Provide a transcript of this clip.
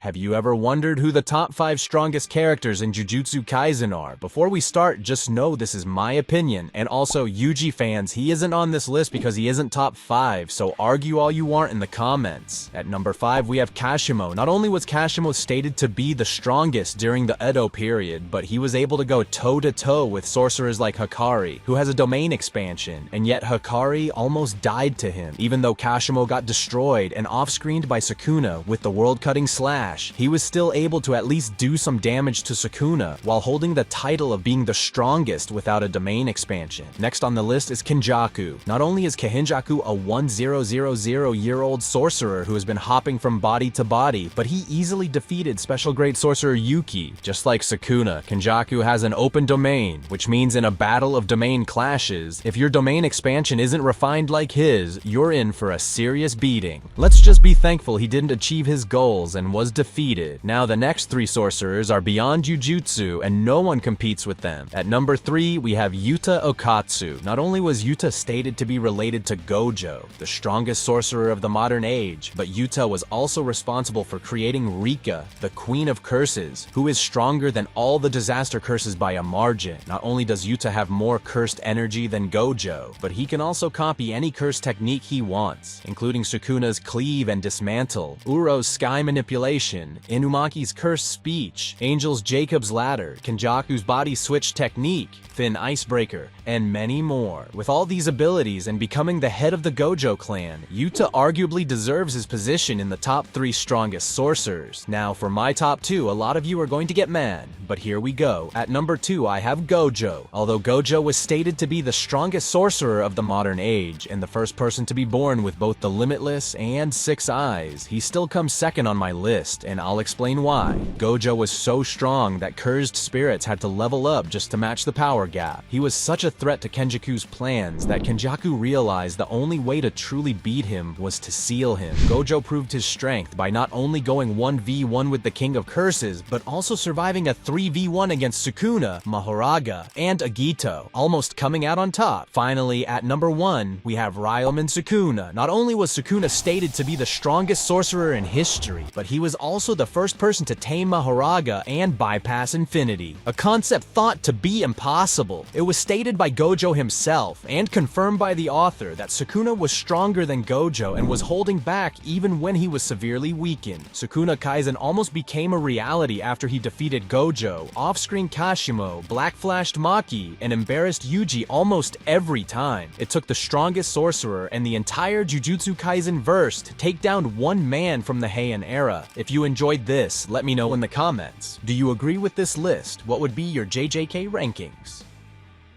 Have you ever wondered who the top 5 strongest characters in Jujutsu Kaisen are? Before we start, just know this is my opinion, and also Yuji fans, he isn't on this list because he isn't top 5, so argue all you want in the comments. At number 5, we have Kashimo. Not only was Kashimo stated to be the strongest during the Edo period, but he was able to go toe-to-toe with sorcerers like Hakari, who has a domain expansion, and yet Hakari almost died to him, even though Kashimo got destroyed and off-screened by Sukuna with the world-cutting slash. He was still able to at least do some damage to Sukuna while holding the title of being the strongest without a domain expansion. Next on the list is Kenjaku. Not only is Kenjaku a 1000-year-old sorcerer who has been hopping from body to body, but he easily defeated special grade sorcerer Yuki. Just like Sukuna, Kenjaku has an open domain, which means in a battle of domain clashes, if your domain expansion isn't refined like his, you're in for a serious beating. Let's just be thankful he didn't achieve his goals and was defeated. Now the next 3 sorcerers are beyond Jujutsu and no one competes with them. At number 3, we have Yuta Okkotsu. Not only was Yuta stated to be related to Gojo, the strongest sorcerer of the modern age, but Yuta was also responsible for creating Rika, the Queen of Curses, who is stronger than all the disaster curses by a margin. Not only does Yuta have more cursed energy than Gojo, but he can also copy any curse technique he wants, including Sukuna's Cleave and Dismantle, Uro's Sky Manipulation, Inumaki's Cursed Speech, Angel's Jacob's Ladder, Kenjaku's Body Switch Technique, Thin Icebreaker, and many more. With all these abilities and becoming the head of the Gojo clan, Yuta arguably deserves his position in the top 3 strongest sorcerers. Now for my top 2, a lot of you are going to get mad, but here we go. At number 2, I have Gojo. Although Gojo was stated to be the strongest sorcerer of the modern age, and the first person to be born with both the Limitless and Six Eyes, he still comes second on my list, and I'll explain why. Gojo was so strong that cursed spirits had to level up just to match the power gap. He was such a threat to Kenjaku's plans that Kenjaku realized the only way to truly beat him was to seal him. Gojo proved his strength by not only going 1v1 with the King of Curses, but also surviving a 3v1 against Sukuna, Mahoraga, and Agito, almost coming out on top. Finally, at number 1, we have Ryomen Sukuna. Not only was Sukuna stated to be the strongest sorcerer in history, but he was also the first person to tame Mahoraga and bypass infinity, a concept thought to be impossible. It was stated by Gojo himself and confirmed by the author that Sukuna was stronger than Gojo and was holding back even when he was severely weakened. Sukuna Kaisen almost became a reality after he defeated Gojo, off-screen Kashimo, black-flashed Maki, and embarrassed Yuji almost every time. It took the strongest sorcerer and the entire Jujutsu Kaisen verse to take down one man from the Heian era. If you enjoyed this, let me know in the comments. Do you agree with this list? What would be your JJK rankings?